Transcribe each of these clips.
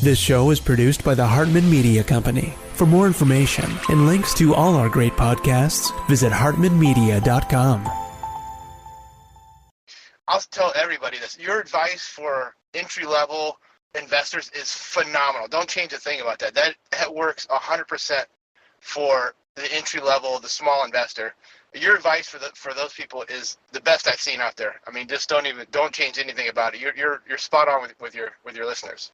This show is produced by the Hartman Media Company. For more information and links to all our great podcasts, visit hartmanmedia.com. I'll tell everybody this. Your advice for entry-level investors is phenomenal. Don't change a thing about that. That works 100% for the entry-level, the small investor. Your advice for those people is the best I've seen out there. I mean, just don't change anything about it. You're spot on with your listeners.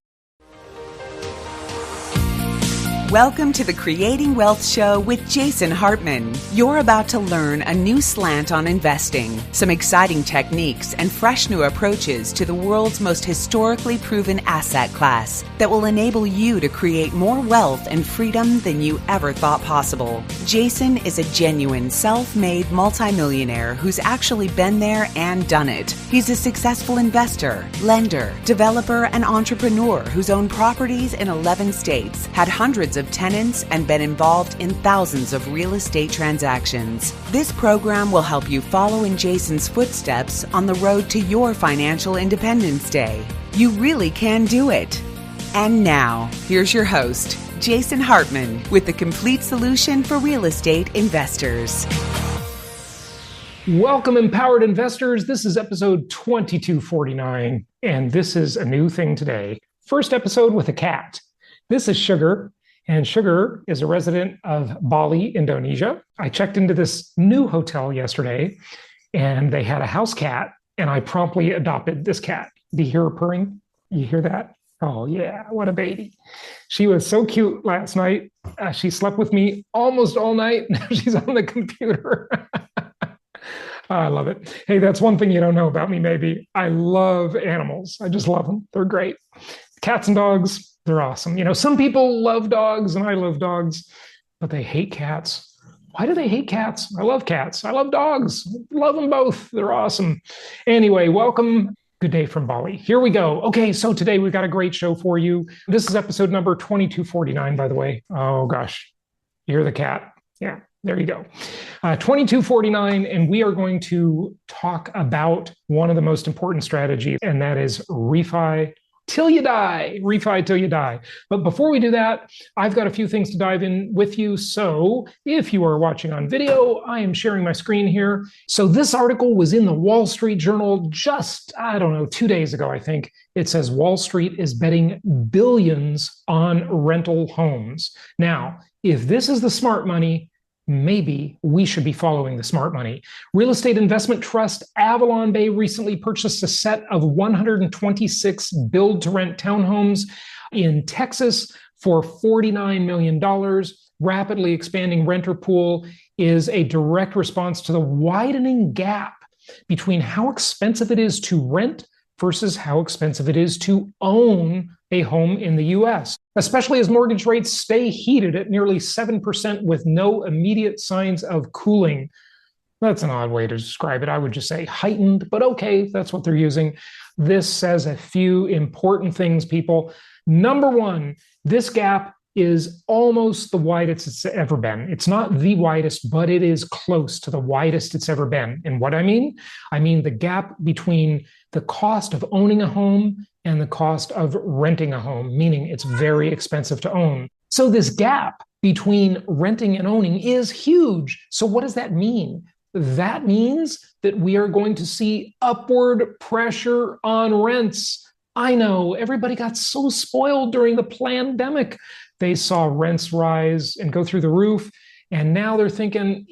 Welcome to the Creating Wealth Show with Jason Hartman. You're about to learn a new slant on investing, some exciting techniques, and fresh new approaches to the world's most historically proven asset class that will enable you to create more wealth and freedom than you ever thought possible. Jason is a genuine self-made multimillionaire who's actually been there and done it. He's a successful investor, lender, developer, and entrepreneur who's owned properties in 11 states, had hundreds of tenants, and been involved in thousands of real estate transactions. This program will help you follow in Jason's footsteps on the road to your financial independence day. You really can do it. And now, here's your host, Jason Hartman, with the complete solution for real estate investors. Welcome, empowered investors. This is episode 2249, and this is a new thing today. First episode with a cat. This is Sugar. And Sugar is a resident of Bali, Indonesia. I checked into this new hotel yesterday, and they had a house cat, and I promptly adopted this cat. Do you hear her purring? You hear that? Oh, yeah, what a baby. She was so cute last night. She slept with me almost all night. Now she's on the computer. I love it. Hey, that's one thing you don't know about me, maybe. I love animals. I just love them. They're great. Cats and dogs. They're awesome. You know, some people love dogs, and I love dogs, but they hate cats. Why do they hate cats? I love cats. I love dogs. Love them both. They're awesome. Anyway, welcome. Good day from Bali. Here we go. Okay, so today we've got a great show for you. This is episode number 2249, by the way. Oh, gosh. You hear the cat? Yeah, there you go. 2249, and we are going to talk about one of the most important strategies, and that is Refi Till You Die. Refi Till You Die. But before we do that, I've got a few things to dive in with you. So if you are watching on video, I am sharing my screen here. So this article was in the Wall Street Journal just, 2 days ago, I think. It says Wall Street is betting billions on rental homes. Now, if this is the smart money, maybe we should be following the smart money. Real estate investment trust Avalon Bay recently purchased a set of 126 build-to-rent townhomes in Texas for $49 million. Rapidly expanding renter pool is a direct response to the widening gap between how expensive it is to rent versus how expensive it is to own a home in the U.S., especially as mortgage rates stay heated at nearly 7% with no immediate signs of cooling. That's an odd way to describe it. I would just say heightened, but okay, that's what they're using. This says a few important things, people. Number one, this gap is almost the widest it's ever been. It's not the widest, but it is close to the widest it's ever been. And what I mean the gap between the cost of owning a home and the cost of renting a home, meaning it's very expensive to own. So this gap between renting and owning is huge. So what does that mean? That means that we are going to see upward pressure on rents. I know everybody got so spoiled during the pandemic. They saw rents rise and go through the roof. And now they're thinking,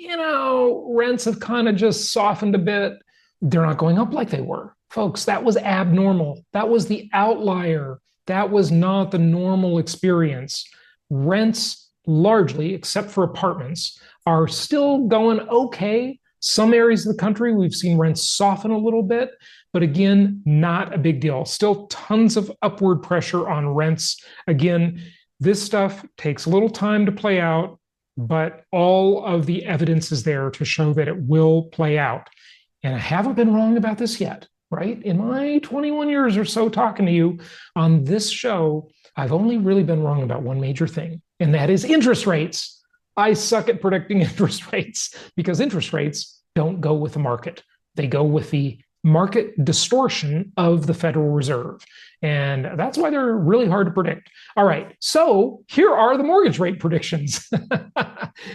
rents have kind of just softened a bit. They're not going up like they were. Folks, that was abnormal. That was the outlier. That was not the normal experience. Rents, largely, except for apartments, are still going okay. Some areas of the country, we've seen rents soften a little bit, but again, not a big deal. Still tons of upward pressure on rents. Again, this stuff takes a little time to play out, but all of the evidence is there to show that it will play out. And I haven't been wrong about this yet, right? In my 21 years or so talking to you on this show, I've only really been wrong about one major thing, and that is interest rates. I suck at predicting interest rates because interest rates don't go with the market. They go with the market distortion of the Federal Reserve. And that's why they're really hard to predict. All right, so here are the mortgage rate predictions.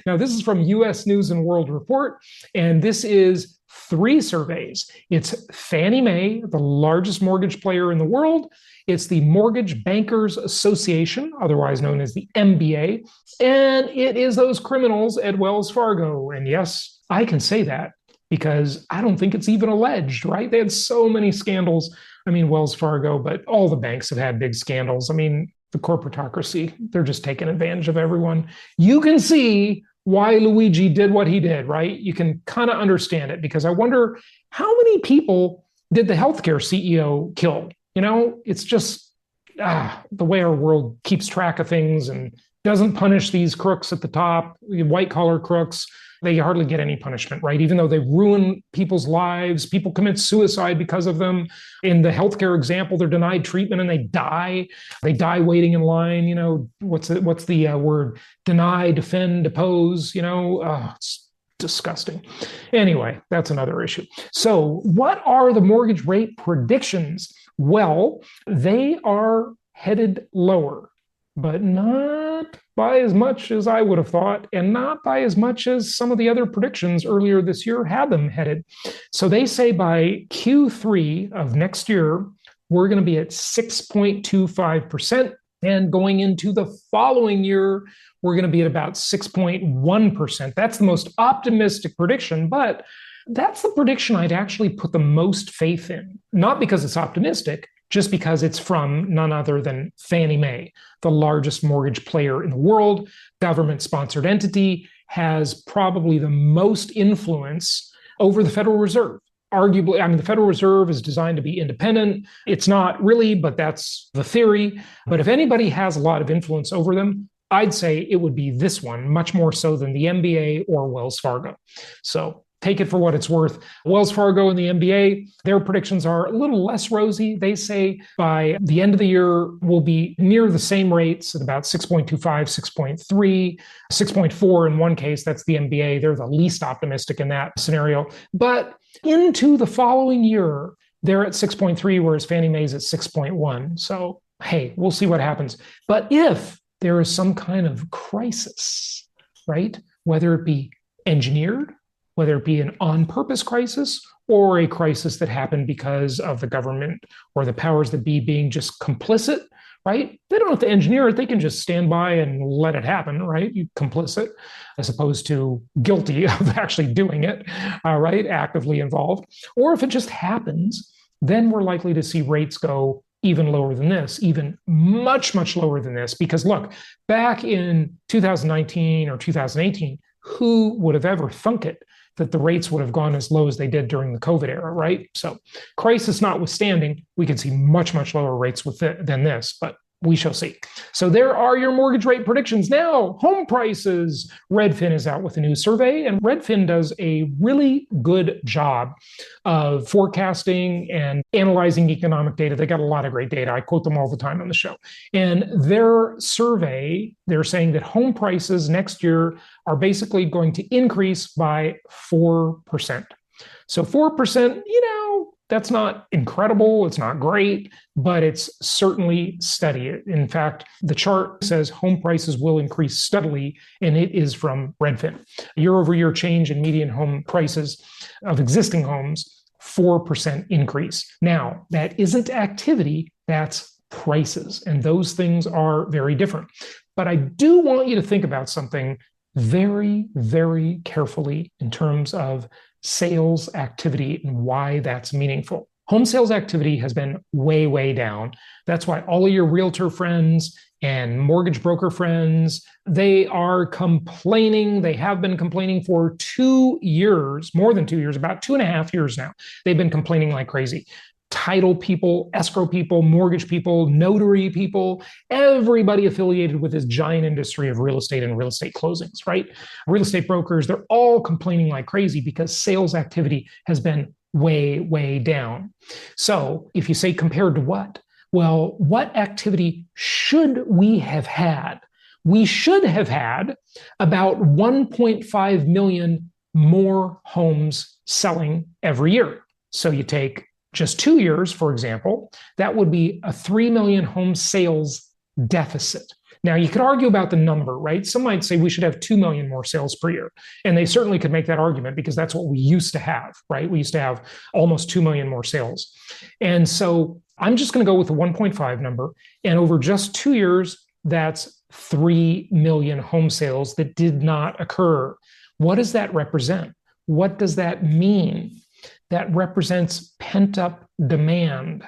Now, this is from US News and World Report, and this is 3 surveys. It's Fannie Mae, the largest mortgage player in the world. It's the Mortgage Bankers Association, otherwise known as the MBA, and it is those criminals at Wells Fargo. And yes, I can say that because I don't think it's even alleged, right? They had so many scandals. I mean, Wells Fargo, but all the banks have had big scandals. I mean, the corporatocracy, they're just taking advantage of everyone. You can see why Luigi did what he did, right? You can kind of understand it, because I wonder how many people did the healthcare CEO kill? You know, it's just the way our world keeps track of things and doesn't punish these crooks at the top, white collar crooks. They hardly get any punishment, right? Even though they ruin people's lives, people commit suicide because of them. In the healthcare example, they're denied treatment and they die. They die waiting in line. You know, what's the word? Deny, defend, oppose. You know, it's disgusting. Anyway, that's another issue. So, what are the mortgage rate predictions? Well, they are headed lower, but not by as much as I would have thought, and not by as much as some of the other predictions earlier this year had them headed. So they say by Q3 of next year, we're going to be at 6.25%. And going into the following year, we're going to be at about 6.1%. That's the most optimistic prediction, but that's the prediction I'd actually put the most faith in. Not because it's optimistic, just because it's from none other than Fannie Mae, the largest mortgage player in the world, government-sponsored entity, has probably the most influence over the Federal Reserve. Arguably, I mean, the Federal Reserve is designed to be independent. It's not really, but that's the theory. But if anybody has a lot of influence over them, I'd say it would be this one, much more so than the MBA or Wells Fargo. So take it for what it's worth. Wells Fargo and the MBA, their predictions are a little less rosy. They say by the end of the year, we'll be near the same rates at about 6.25, 6.3, 6.4 in one case. That's the MBA. They're the least optimistic in that scenario. But into the following year, they're at 6.3, whereas Fannie Mae's at 6.1. So, hey, we'll see what happens. But if there is some kind of crisis, right, whether it be engineered, whether it be an on-purpose crisis or a crisis that happened because of the government or the powers that be being just complicit, right? They don't have to engineer it. They can just stand by and let it happen, right? You complicit as opposed to guilty of actually doing it, right? Actively involved. Or if it just happens, then we're likely to see rates go even lower than this, even much, much lower than this. Because look, back in 2019 or 2018, who would have ever thunk it that the rates would have gone as low as they did during the COVID era, right? So crisis notwithstanding, we could see much, much lower rates than this, but we shall see. So there are your mortgage rate predictions. Now, HomePrices. Redfin is out with a new survey, and Redfin does a really good job of forecasting and analyzing economic data. They got a lot of great data. I quote them all the time on the show. And their survey, they're saying that home prices next year are basically going to increase by 4%. So 4%, that's not incredible. It's not great, but it's certainly steady. In fact, the chart says home prices will increase steadily, and it is from Redfin. Year-over-year change in median home prices of existing homes, 4% increase. Now, that isn't activity, that's prices, and those things are very different. But I do want you to think about something very, very carefully in terms of sales activity and why that's meaningful. Home sales activity has been way, way down. That's why all of your realtor friends and mortgage broker friends, they are complaining. They have been complaining for 2 years, more than 2 years, about 2.5 years now. They've been complaining like crazy. Title people, escrow people, mortgage people, notary people, everybody affiliated with this giant industry of real estate and real estate closings, right? Real estate brokers, they're all complaining like crazy because sales activity has been way, way down. So if you say compared to what? Well, what activity should we have had? We should have had about 1.5 million more homes selling every year. So you take just 2 years, for example, that would be a 3 million home sales deficit. Now, you could argue about the number, right? Some might say we should have 2 million more sales per year. And they certainly could make that argument because that's what we used to have, right? We used to have almost 2 million more sales. And so I'm just going to go with the 1.5 number. And over just 2 years, that's 3 million home sales that did not occur. What does that represent? What does that mean? That represents pent-up demand,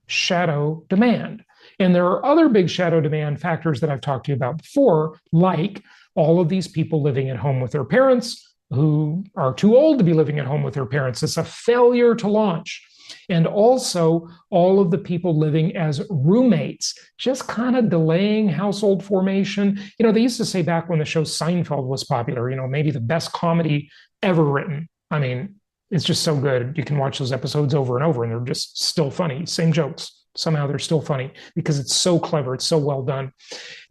shadow demand. And there are other big shadow demand factors that I've talked to you about before, like all of these people living at home with their parents who are too old to be living at home with their parents. It's a failure to launch. And also all of the people living as roommates, just kind of delaying household formation. You know, they used to say back when the show Seinfeld was popular, you know, maybe the best comedy ever written. I mean, it's just so good. You can watch those episodes over and over and they're just still funny. Same jokes. Somehow they're still funny because it's so clever. It's so well done.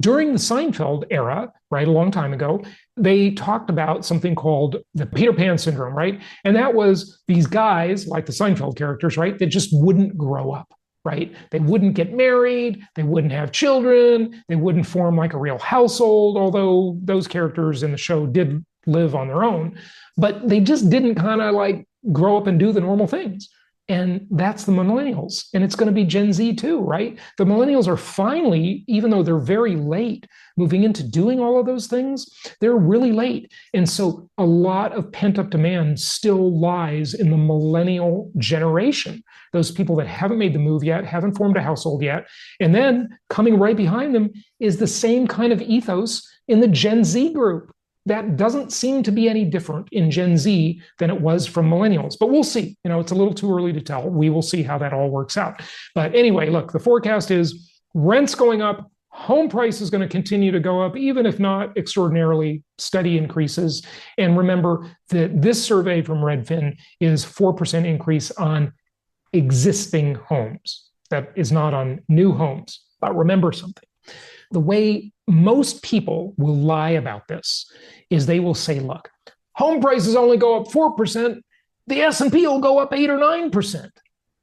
During the Seinfeld era, right, a long time ago, they talked about something called the Peter Pan syndrome, right? And that was these guys, like the Seinfeld characters, right, that just wouldn't grow up, right? They wouldn't get married. They wouldn't have children. They wouldn't form like a real household, although those characters in the show did live on their own. But they just didn't kind of like grow up and do the normal things. And that's the millennials. And it's going to be Gen Z too, right? The millennials are finally, even though they're very late, moving into doing all of those things, they're really late. And so a lot of pent-up demand still lies in the millennial generation, those people that haven't made the move yet, haven't formed a household yet. And then coming right behind them is the same kind of ethos in the Gen Z group. That doesn't seem to be any different in Gen Z than it was from millennials, but we'll see. You know, it's a little too early to tell. We will see how that all works out. But anyway, look, the forecast is rents going up, home price is going to continue to go up, even if not extraordinarily steady increases. And remember that this survey from Redfin is 4% increase on existing homes. That is not on new homes. But remember something. The way most people will lie about this is they will say, look, home prices only go up 4%. The S&P will go up 8 or 9%.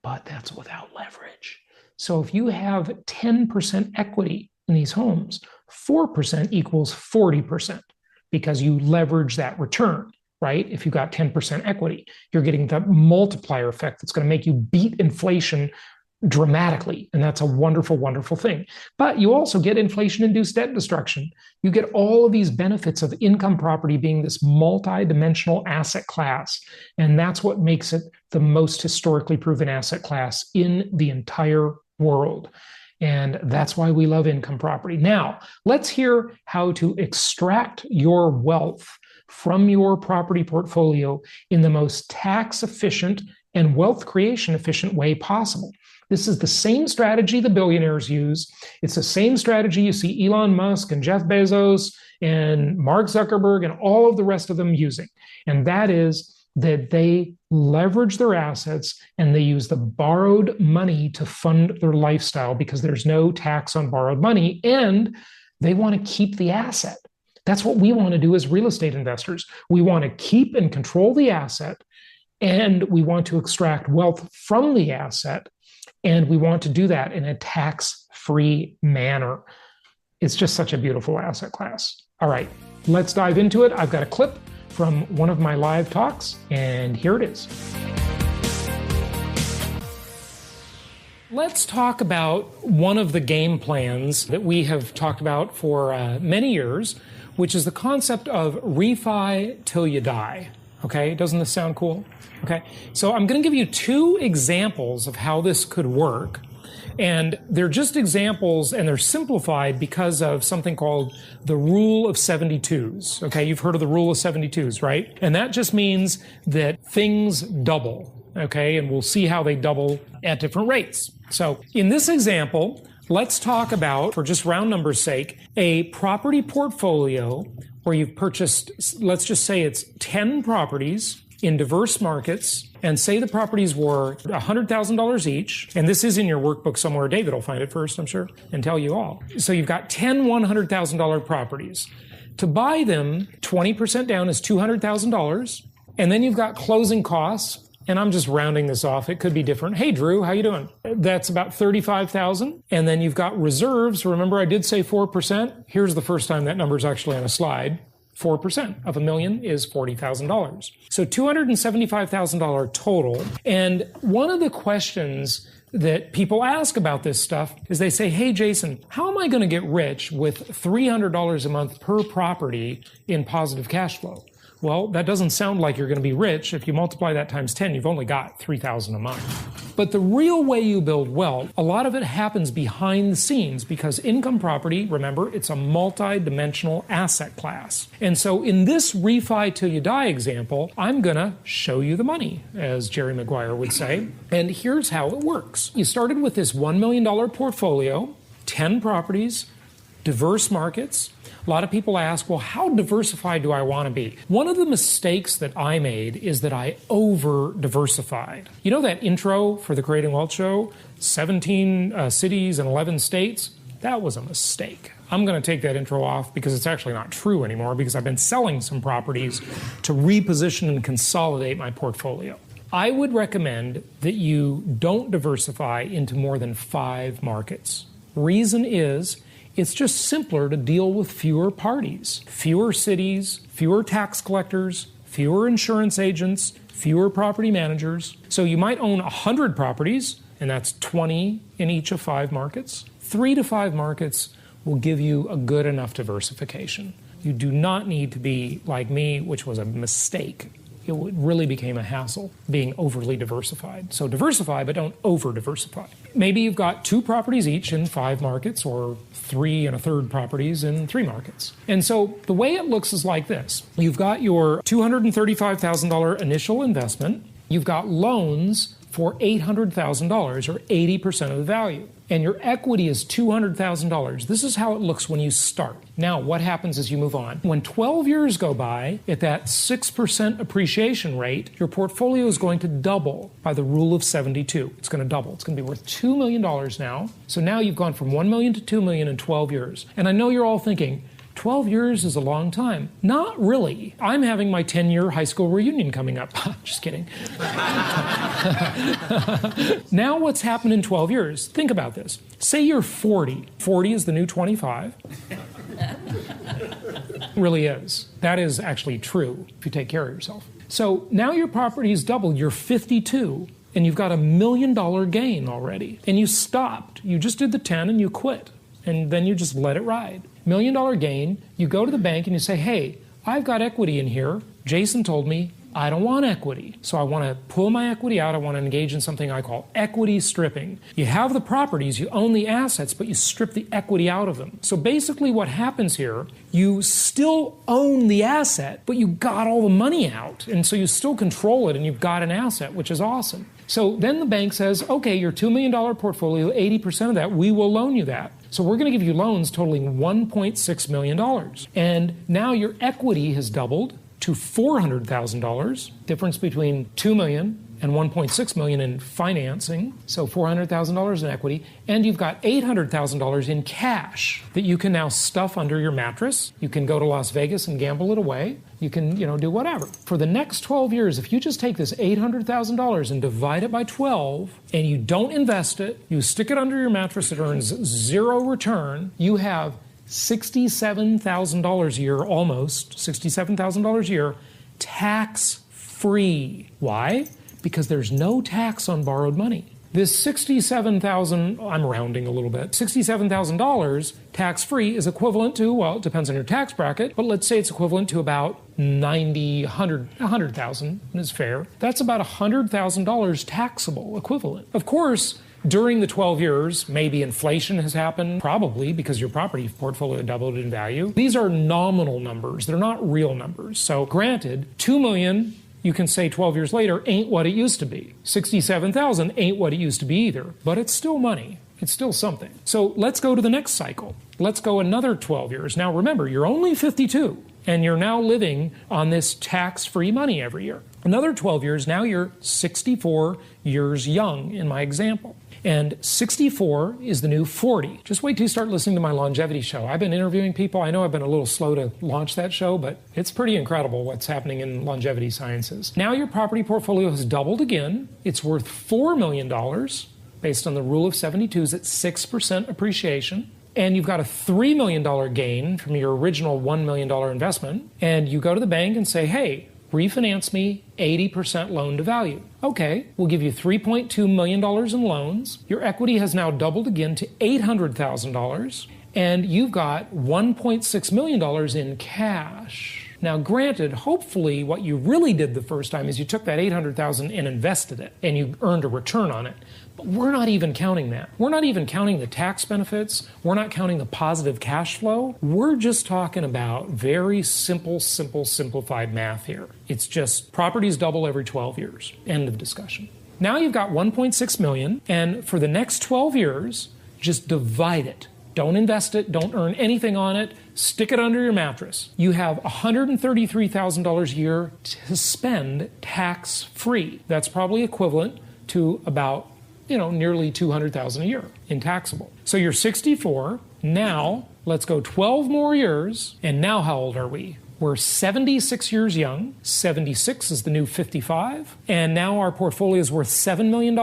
But that's without leverage. So if you have 10% equity in these homes, 4% equals 40% because you leverage that return, right? If you got 10% equity, you're getting the multiplier effect that's going to make you beat inflation dramatically. And that's a wonderful, wonderful thing. But you also get inflation-induced debt destruction. You get all of these benefits of income property being this multi-dimensional asset class. And that's what makes it the most historically proven asset class in the entire world. And that's why we love income property. Now, let's hear how to extract your wealth from your property portfolio in the most tax efficient and wealth creation efficient way possible. This is the same strategy the billionaires use. It's the same strategy you see Elon Musk and Jeff Bezos and Mark Zuckerberg and all of the rest of them using. And that is that they leverage their assets and they use the borrowed money to fund their lifestyle because there's no tax on borrowed money and they want to keep the asset. That's what we want to do as real estate investors. We want to keep and control the asset and we want to extract wealth from the asset. And we want to do that in a tax-free manner. It's just such a beautiful asset class. All right, let's dive into it. I've got a clip from one of my live talks, and here it is. Let's talk about one of the game plans that we have talked about for many years, which is the concept of Refi Till Ya Die. Okay, doesn't this sound cool? Okay, so I'm going to give you 2 examples of how this could work. And they're just examples and they're simplified because of something called the rule of 72s. Okay, you've heard of the rule of 72s, right? And that just means that things double. Okay, and we'll see how they double at different rates. So in this example, let's talk about, for just round numbers' sake, a property portfolio where you've purchased, let's just say it's 10 properties in diverse markets, and say the properties were $100,000 each, and this is in your workbook somewhere. David will find it first, I'm sure, and tell you all. So you've got 10 $100,000 properties. To buy them, 20% down is $200,000, and then you've got closing costs and I'm just rounding this off. It could be different. Hey, Drew, how you doing? That's about $35,000. And then you've got reserves. Remember, I did say 4%. Here's the first time that number is actually on a slide. 4% of $1 million is $40,000. So $275,000 total. And one of the questions that people ask about this stuff is they say, hey, Jason, how am I going to get rich with $300 a month per property in positive cash flow? Well, that doesn't sound like you're going to be rich. If you multiply that times 10, you've only got $3,000 a month. But the real way you build wealth, a lot of it happens behind the scenes because income property, remember, it's a multi-dimensional asset class. And so in this Refi Till You Die example, I'm going to show you the money, as Jerry Maguire would say. And here's how it works. You started with this $1 million portfolio, 10 properties, diverse markets. A lot of people ask, well, how diversified do I want to be? One of the mistakes that I made is that I over-diversified. You know that intro for the Creating Wealth Show, 17 cities and 11 states? That was a mistake. I'm going to take that intro off because it's actually not true anymore because I've been selling some properties to reposition and consolidate my portfolio. I would recommend that you don't diversify into more than 5 markets. Reason is, it's just simpler to deal with fewer parties, fewer cities, fewer tax collectors, fewer insurance agents, fewer property managers. So you might own 100 properties, and that's 20 in each of 5 markets. 3 to 5 markets will give you a good enough diversification. You do not need to be like me, which was a mistake. It really became a hassle being overly diversified. So diversify, but don't over-diversify. Maybe you've got 2 properties each in 5 markets or 3 1/3 properties in 3 markets. And so the way it looks is like this. You've got your $235,000 initial investment. You've got loans for $800,000 or 80% of the value. And your equity is $200,000. This is how it looks when you start. Now, what happens as you move on? When 12 years go by, at that 6% appreciation rate, your portfolio is going to double by the rule of 72. It's going to double. It's going to be worth $2 million now. So now you've gone from $1 million to $2 million in 12 years. And I know you're all thinking, 12 years is a long time. Not really. I'm having my 10-year high school reunion coming up. Just kidding. Now what's happened in 12 years? Think about this. Say you're 40. 40 is the new 25. Really is. That is actually true if you take care of yourself. So now your property is doubled. You're 52. And you've got $1 million gain already. And you stopped. You just did the 10 and you quit. And then you just let it ride. $1 million gain, you go to the bank and you say, hey, I've got equity in here. Jason told me I don't want equity. So I want to pull my equity out. I want to engage in something I call equity stripping. You have the properties, you own the assets, but you strip the equity out of them. So basically what happens here, you still own the asset, but you got all the money out. And so you still control it and you've got an asset, which is awesome. So then the bank says, okay, your $2 million portfolio, 80% of that, we will loan you that. So we're going to give you loans totaling $1.6 million. And now your equity has doubled to $400,000, difference between $2 million and $1.6 million in financing, so $400,000 in equity, and you've got $800,000 in cash that you can now stuff under your mattress. You can go to Las Vegas and gamble it away. You can, do whatever. For the next 12 years, if you just take this $800,000 and divide it by 12, and you don't invest it, you stick it under your mattress, it earns 0 return, you have $67,000 a year, almost $67,000 a year, tax-free. Why? Because there's no tax on borrowed money. This $67,000, I'm rounding a little bit, $67,000 tax-free is equivalent to, well, it depends on your tax bracket, but let's say it's equivalent to about $100,000 is fair. That's about $100,000 taxable equivalent. Of course, during the 12 years, maybe inflation has happened, probably because your property portfolio doubled in value. These are nominal numbers. They're not real numbers. So granted, $2 million, you can say 12 years later, ain't what it used to be. $67,000 ain't what it used to be either, but it's still money. It's still something. So let's go to the next cycle. Let's go another 12 years. Now remember, you're only 52, and you're now living on this tax-free money every year. Another 12 years, now you're 64 years young in my example. And 64 is the new 40. Just wait till you start listening to my longevity show. I've been interviewing people. I know I've been a little slow to launch that show, but it's pretty incredible what's happening in longevity sciences. Now your property portfolio has doubled again. It's worth $4 million based on the rule of 72s at 6% appreciation. And you've got a $3 million gain from your original $1 million investment. And you go to the bank and say, hey, refinance me 80% loan to value. Okay, we'll give you $3.2 million in loans. Your equity has now doubled again to $800,000. And you've got $1.6 million in cash. Now, granted, hopefully what you really did the first time is you took that $800,000 and invested it, and you earned a return on it. But we're not even counting that. We're not even counting the tax benefits. We're not counting the positive cash flow. We're just talking about very simplified math here. It's just properties double every 12 years. End of discussion. Now you've got $1.6 million, and for the next 12 years, just divide it. Don't invest it. Don't earn anything on it. Stick it under your mattress. You have $133,000 a year to spend tax-free. That's probably equivalent to about nearly $200,000 a year in taxable. So you're 64. Now, let's go 12 more years. And now how old are we? We're 76 years young. 76 is the new 55. And now our portfolio is worth $7 million.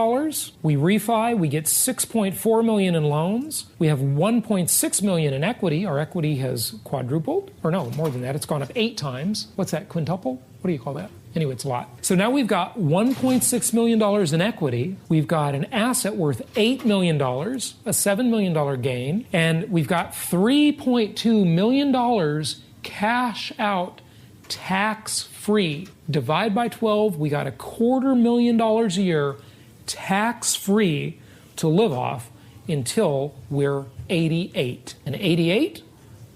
We refi, we get $6.4 million in loans. We have $1.6 million in equity. Our equity has quadrupled. Or no, more than that. It's gone up 8 times. What's that, quintuple? What do you call that? Anyway, it's a lot. So now we've got $1.6 million in equity. We've got an asset worth $8 million, a $7 million gain, and we've got $3.2 million cash out tax-free. Divide by 12, we got $250,000 a year tax-free to live off until we're 88. And 88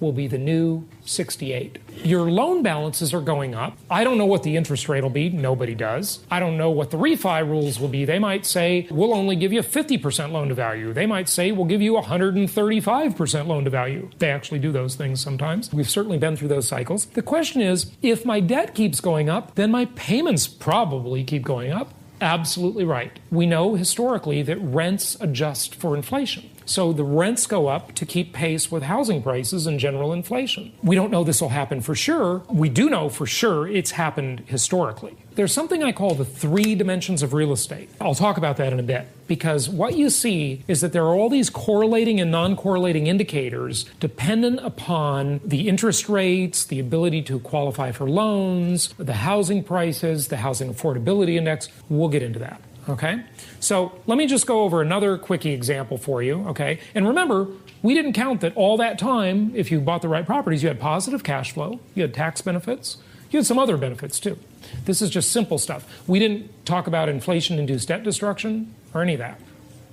will be the new 68. Your loan balances are going up. I don't know what the interest rate will be. Nobody does. I don't know what the refi rules will be. They might say, we'll only give you 50% loan to value. They might say, we'll give you 135% loan to value. They actually do those things sometimes. We've certainly been through those cycles. The question is, if my debt keeps going up, then my payments probably keep going up. Absolutely right. We know historically that rents adjust for inflation. So the rents go up to keep pace with housing prices and general inflation. We don't know this will happen for sure. We do know for sure it's happened historically. There's something I call the 3 dimensions of real estate. I'll talk about that in a bit, because what you see is that there are all these correlating and non-correlating indicators dependent upon the interest rates, the ability to qualify for loans, the housing prices, the housing affordability index. We'll get into that. Okay, so let me just go over another quickie example for you, okay? And remember, we didn't count that all that time, if you bought the right properties, you had positive cash flow, you had tax benefits, you had some other benefits too. This is just simple stuff. We didn't talk about inflation-induced debt destruction or any of that,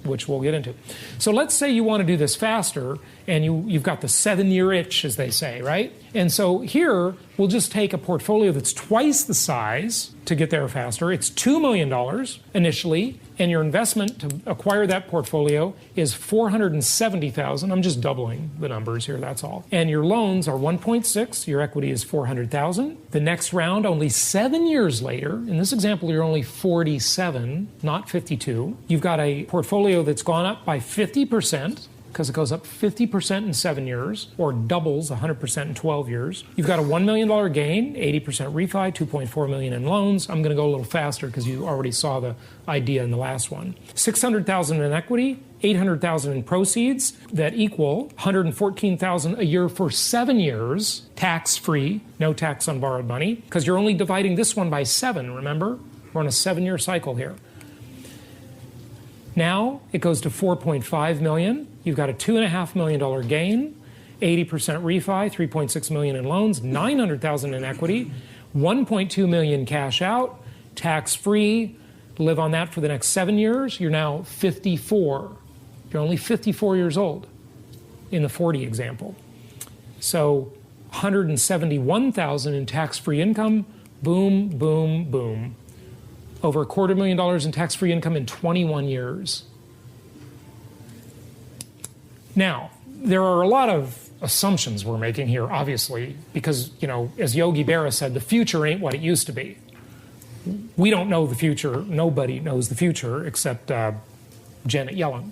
which we'll get into. So let's say you want to do this faster, and you've got the 7-year itch, as they say, right? And so here, we'll just take a portfolio that's twice the size to get there faster. It's $2 million initially, and your investment to acquire that portfolio is $470,000. I'm just doubling the numbers here, that's all. And your loans are 1.6, your equity is $400,000. The next round, only 7 years later, in this example, you're only 47, not 52. You've got a portfolio that's gone up by 50%, because it goes up 50% in 7 years, or doubles 100% in 12 years. You've got a $1 million gain, 80% refi, $2.4 million in loans. I'm going to go a little faster because you already saw the idea in the last one. $600,000 in equity, $800,000 in proceeds that equal $114,000 a year for 7 years, tax-free, no tax on borrowed money, because you're only dividing this one by 7, remember? We're on a 7-year cycle here. Now it goes to $4.5 million. You've got a $2.5 million gain, 80% refi, $3.6 million in loans, $900,000 in equity, $1.2 million cash out, tax-free. Live on that for the next 7 years. You're now 54. You're only 54 years old in the 40 example. So $171,000 in tax-free income. Boom, boom, boom. Over $250,000 in tax-free income in 21 years. Now, there are a lot of assumptions we're making here, obviously, because, as Yogi Berra said, the future ain't what it used to be. We don't know the future. Nobody knows the future except Janet Yellen.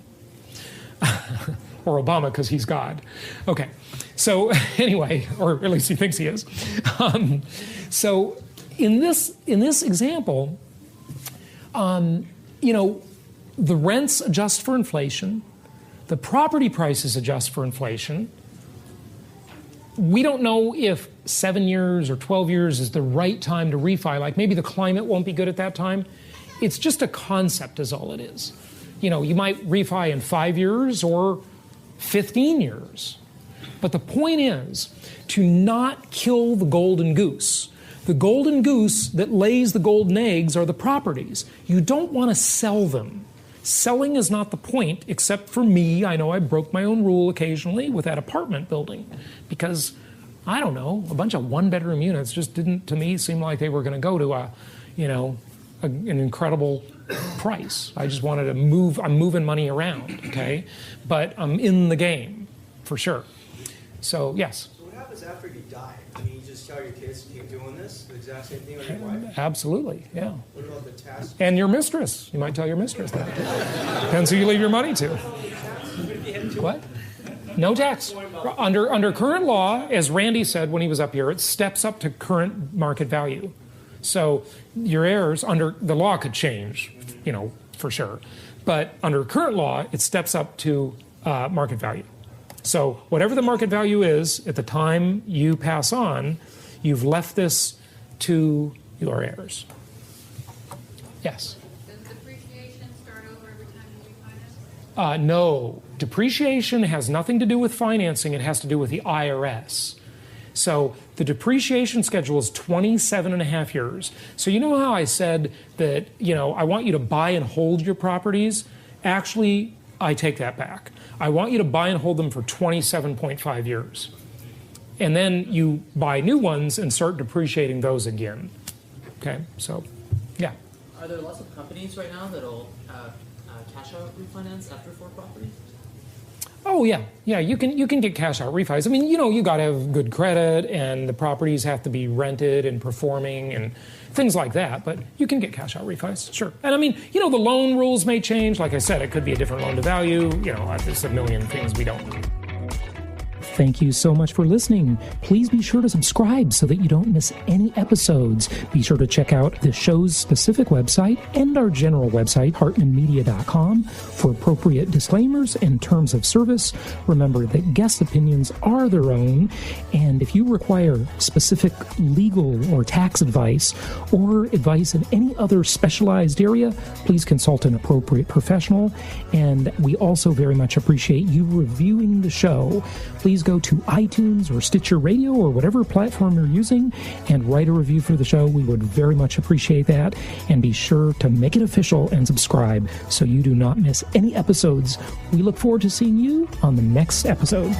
Or Obama, because he's God. Okay, so anyway, or at least he thinks he is. So in this example, the rents adjust for inflation, the property prices adjust for inflation. We don't know if 7 years or 12 years is the right time to refi. Like maybe the climate won't be good at that time. It's just a concept is all it is. You might refi in 5 years or 15 years. But the point is to not kill the golden goose. The golden goose that lays the golden eggs are the properties. You don't want to sell them. Selling is not the point, except for me. I know I broke my own rule occasionally with that apartment building because, I don't know, a bunch of one-bedroom units just didn't, to me, seem like they were going to go to an incredible price. I just wanted to move. I'm moving money around, okay? But I'm in the game, for sure. So, yes? So what happens after you die? I mean, you just tell your kids to keep doing this? The exact same thing with your wife? Absolutely, yeah. What about the tax? And your mistress. You might tell your mistress that. Depends who you leave your money to. What? No tax. Under current law, as Randy said when he was up here, it steps up to current market value. So your heirs, under the law could change, for sure. But under current law, it steps up to market value. So whatever the market value is at the time you pass on, you've left this to your heirs. Yes? Does depreciation start over every time you refinance? No. Depreciation has nothing to do with financing. It has to do with the IRS. So the depreciation schedule is 27 and a half years. So you know how I said that, I want you to buy and hold your properties? Actually, I take that back. I want you to buy and hold them for 27.5 years. And then you buy new ones and start depreciating those again. Okay, so, yeah. Are there lots of companies right now that'll cash out refinance after 4 properties? Oh, yeah. Yeah, you can get cash out refis. I mean, you got to have good credit and the properties have to be rented and performing and things like that. But you can get cash out refis, sure. And I mean, the loan rules may change. Like I said, it could be a different loan to value. There's a million things we don't know. Thank you so much for listening. Please be sure to subscribe so that you don't miss any episodes. Be sure to check out the show's specific website and our general website, hartmanmedia.com, for appropriate disclaimers and terms of service. Remember that guest opinions are their own, and if you require specific legal or tax advice or advice in any other specialized area, please consult an appropriate professional. And we also very much appreciate you reviewing the show. Please go to iTunes or Stitcher Radio or whatever platform you're using and write a review for the show. We would very much appreciate that. And be sure to make it official and subscribe so you do not miss any episodes. We look forward to seeing you on the next episode.